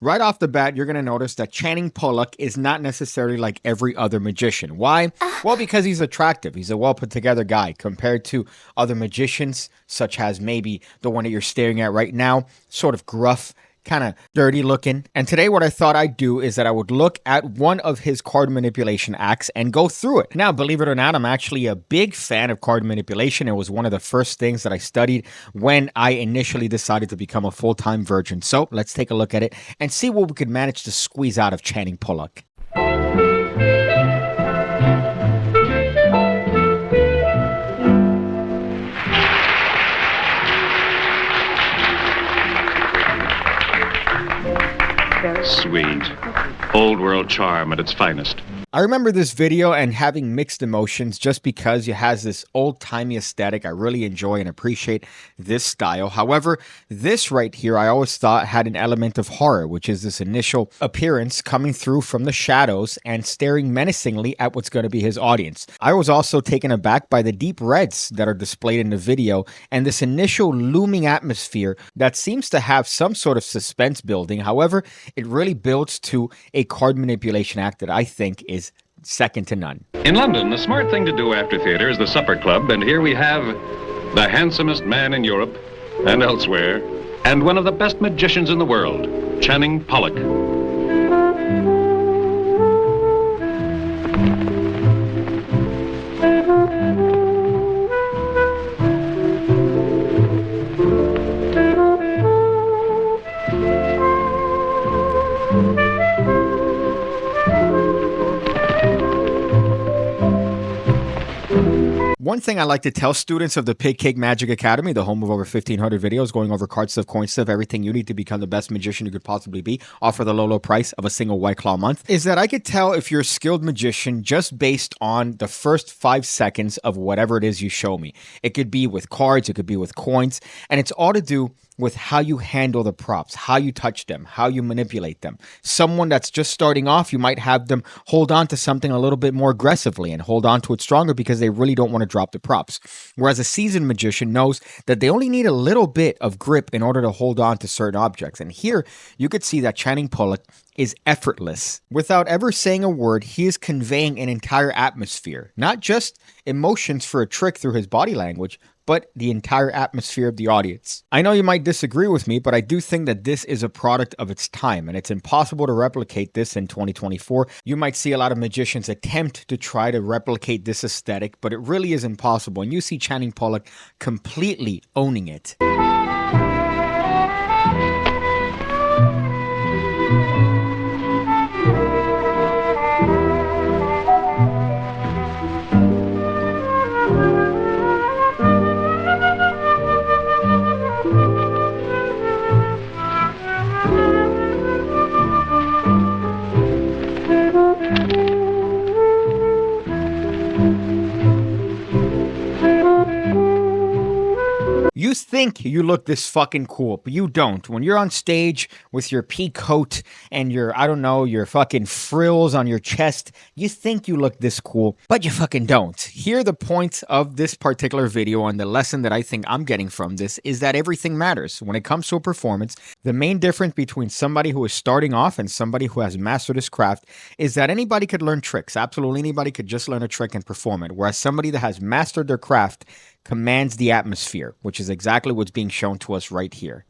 Right off the bat, you're going to notice that Channing Pollock is not necessarily like every other magician. Why? Well, because he's attractive. He's a well put together guy compared to other magicians, such as maybe the one that you're staring at right now, sort of gruff, kind of dirty looking. And today, what I thought I'd do is that I would look at one of his card manipulation acts and go through it. Now, believe it or not, I'm actually a big fan of card manipulation. It was one of the first things that I studied when I initially decided to become a full-time virgin. So let's take a look at it and see what we could manage to squeeze out of Channing Pollock. Sweet. Old world charm at its finest. I remember this video and having mixed emotions just because it has this old-timey aesthetic. I really enjoy and appreciate this style. However, this right here I always thought had an element of horror, which is this initial appearance coming through from the shadows and staring menacingly at what's going to be his audience. I was also taken aback by the deep reds that are displayed in the video and this initial looming atmosphere that seems to have some sort of suspense building. However, it really builds to a card manipulation act that I think is second to none. In London, the smart thing to do after theater is the supper club, and here we have the handsomest man in Europe and elsewhere, and one of the best magicians in the world, Channing Pollock. One thing I like to tell students of the PigCake Magic Academy, the home of over 1,500 videos going over card stuff, coin stuff, everything you need to become the best magician you could possibly be, all for the low, low price of a single White Claw month, is that I could tell if you're a skilled magician just based on the first 5 seconds of whatever it is you show me. It could be with cards, it could be with coins, and it's all to do with how you handle the props, how you touch them, how you manipulate them. Someone that's just starting off, you might have them hold on to something a little bit more aggressively and hold on to it stronger because they really don't want to drop the props. Whereas a seasoned magician knows that they only need a little bit of grip in order to hold on to certain objects. And here you could see that Channing Pollock is effortless. Without ever saying a word, he is conveying an entire atmosphere, not just emotions for a trick through his body language, but the entire atmosphere of the audience. I know you might disagree with me, but I do think that this is a product of its time, and it's impossible to replicate this in 2024. You might see a lot of magicians attempt to try to replicate this aesthetic, but it really is impossible, and you see Channing Pollock completely owning it. You think you look this fucking cool, but you don't. When you're on stage with your pea coat and your, I don't know, your fucking frills on your chest, you think you look this cool, but you fucking don't. Here, the point of this particular video and the lesson that I think I'm getting from this is that everything matters. When it comes to a performance, the main difference between somebody who is starting off and somebody who has mastered his craft is that anybody could learn tricks. Absolutely anybody could just learn a trick and perform it. Whereas somebody that has mastered their craft commands the atmosphere, which is exactly what's being shown to us right here.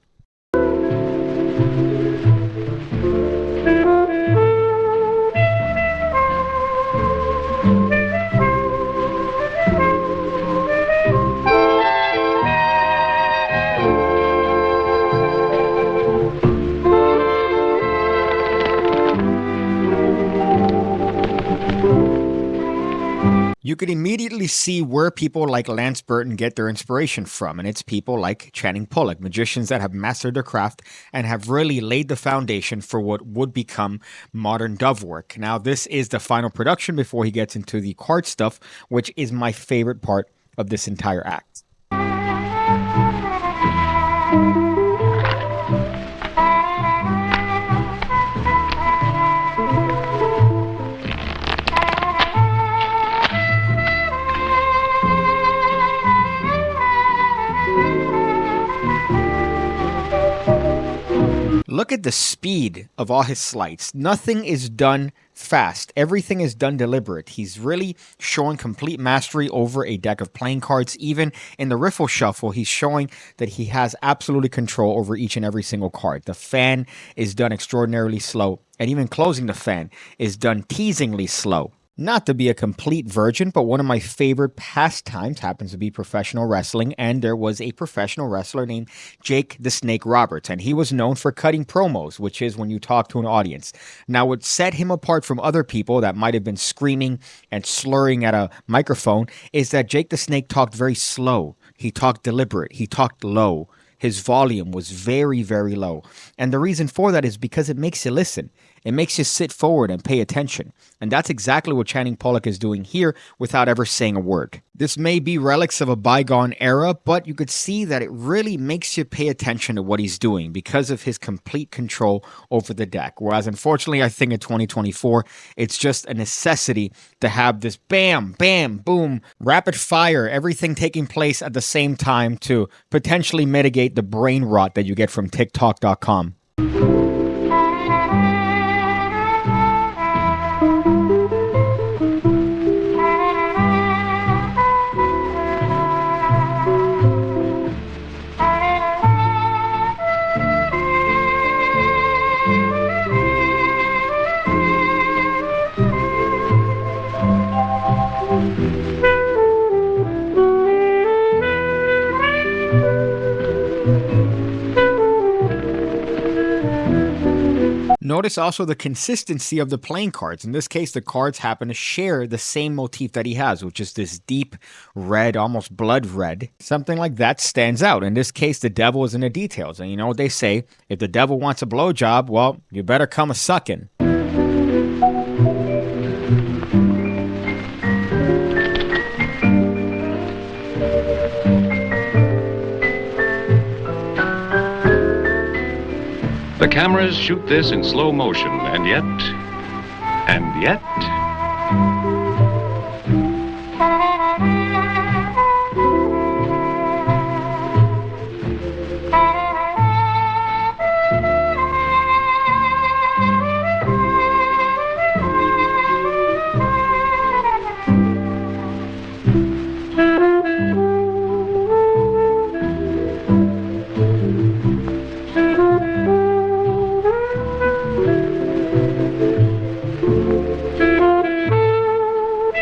You could immediately see where people like Lance Burton get their inspiration from, and it's people like Channing Pollock, magicians that have mastered their craft and have really laid the foundation for what would become modern dove work. Now, this is the final production before he gets into the card stuff, which is my favorite part of this entire act. Look at the speed of all his sleights. Nothing is done fast. Everything is done deliberate. He's really showing complete mastery over a deck of playing cards. Even in the riffle shuffle, he's showing that he has absolutely control over each and every single card. The fan is done extraordinarily slow, and even closing the fan is done teasingly slow. Not to be a complete virgin, but one of my favorite pastimes happens to be professional wrestling, and there was a professional wrestler named Jake the Snake Roberts, and he was known for cutting promos, which is when you talk to an audience. Now, what set him apart from other people that might have been screaming and slurring at a microphone is that Jake the Snake talked very slow. He talked deliberate. He talked low. His volume was very, very low. And the reason for that is because it makes you listen. It makes you sit forward and pay attention. And that's exactly what Channing Pollock is doing here without ever saying a word. This may be relics of a bygone era, but you could see that it really makes you pay attention to what he's doing because of his complete control over the deck. Whereas unfortunately, I think in 2024, it's just a necessity to have this bam, bam, boom, rapid fire, everything taking place at the same time to potentially mitigate the brain rot that you get from TikTok.com. Notice also the consistency of the playing cards. In this case, the cards happen to share the same motif that he has, which is this deep red, almost blood red. Something like that stands out. In this case, the devil is in the details. And you know what they say? If the devil wants a blowjob, well, you better come a-suckin'. The cameras shoot this in slow motion, and yet...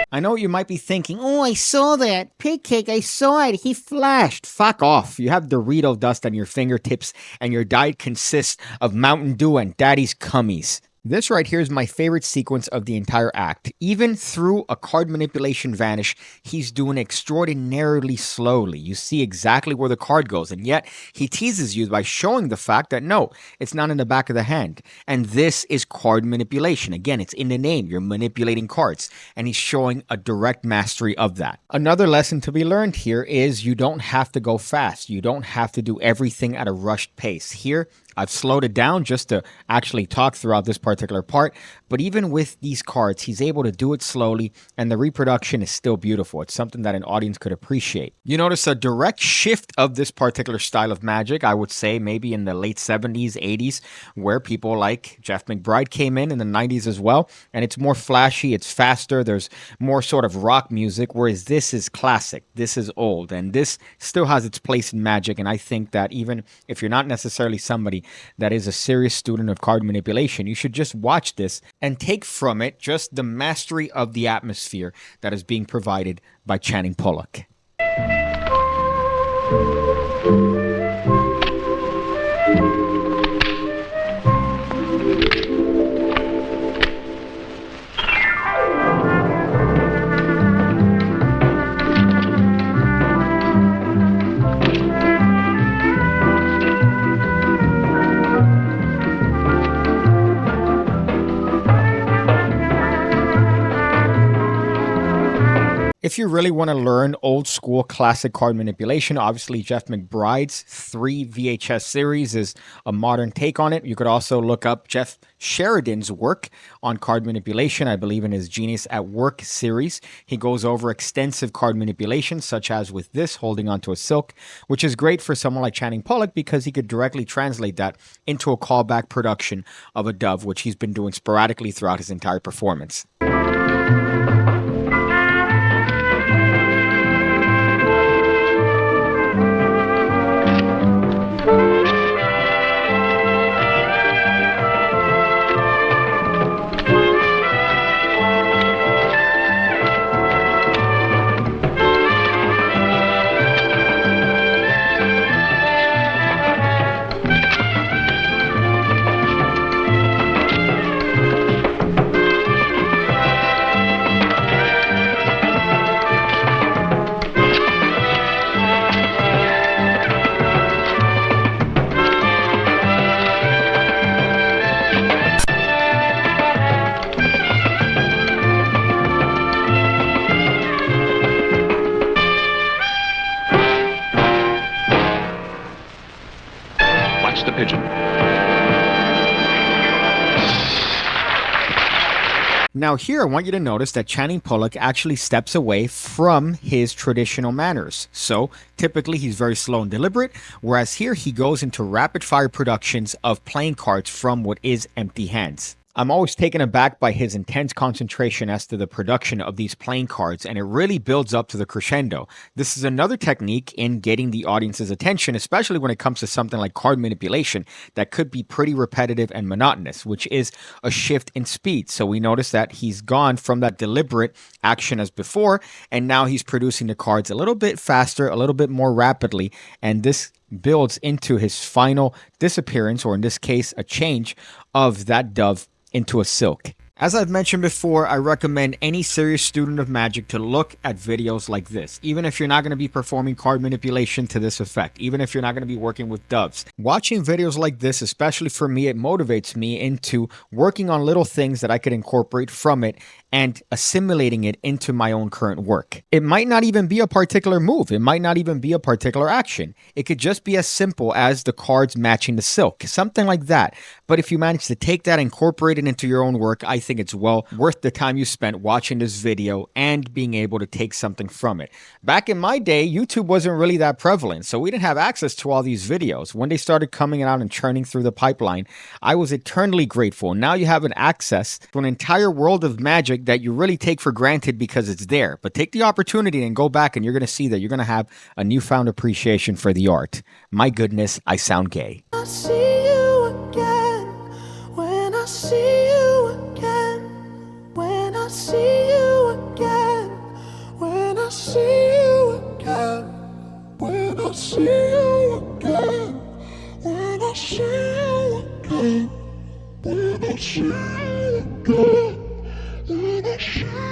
I know what you might be thinking. Oh, I saw that. PigCake, I saw it. He flashed. Fuck off. You have Dorito dust on your fingertips, and your diet consists of Mountain Dew and Daddy's Cummies. This right here is my favorite sequence of the entire act. Even through a card manipulation vanish, he's doing extraordinarily slowly. You see exactly where the card goes, and yet he teases you by showing the fact that no, it's not in the back of the hand. And this is card manipulation. Again, it's in the name. You're manipulating cards, and he's showing a direct mastery of that. Another lesson to be learned here is you don't have to go fast. You don't have to do everything at a rushed pace. Here, I've slowed it down just to actually talk throughout this particular part, but even with these cards, he's able to do it slowly, and the reproduction is still beautiful. It's something that an audience could appreciate. You notice a direct shift of this particular style of magic, I would say maybe in the late 70s, 80s, where people like Jeff McBride came in the 90s as well, and it's more flashy, it's faster, there's more sort of rock music, whereas this is classic, this is old, and this still has its place in magic, and I think that even if you're not necessarily somebody that is a serious student of card manipulation, you should just watch this and take from it just the mastery of the atmosphere that is being provided by Channing Pollock. If you really want to learn old school classic card manipulation, obviously Jeff McBride's 3 VHS series is a modern take on it. You could also look up Jeff Sheridan's work on card manipulation, I believe in his Genius at Work series. He goes over extensive card manipulation, such as with this, holding onto a silk, which is great for someone like Channing Pollock because he could directly translate that into a callback production of a dove, which he's been doing sporadically throughout his entire performance. The pigeon. Now here I want you to notice that Channing Pollock actually steps away from his traditional manners. So typically he's very slow and deliberate, whereas here he goes into rapid fire productions of playing cards from what is empty hands. I'm always taken aback by his intense concentration as to the production of these playing cards, and it really builds up to the crescendo. This is another technique in getting the audience's attention, especially when it comes to something like card manipulation that could be pretty repetitive and monotonous, which is a shift in speed. So we notice that he's gone from that deliberate action as before, and now he's producing the cards a little bit faster, a little bit more rapidly, and this builds into his final disappearance, or in this case, a change of that dove into a silk. As I've mentioned before, I recommend any serious student of magic to look at videos like this, even if you're not going to be performing card manipulation to this effect, even if you're not going to be working with doves. Watching videos like this, especially for me, it motivates me into working on little things that I could incorporate from it and assimilating it into my own current work. It might not even be a particular move. It might not even be a particular action. It could just be as simple as the cards matching the silk, something like that. But if you manage to take that and incorporate it into your own work, I think it's well worth the time you spent watching this video and being able to take something from it. Back in my day, YouTube wasn't really that prevalent, so we didn't have access to all these videos. When they started coming out and churning through the pipeline, I was eternally grateful. Now you have an access to an entire world of magic that you really take for granted because it's there. But take the opportunity and go back and you're going to see that you're going to have a newfound appreciation for the art. My goodness, I sound gay. I see you again, when I see you again, when I see you again, when I see you again, when I see you again, when I see you again, when I see you again, when I see you again.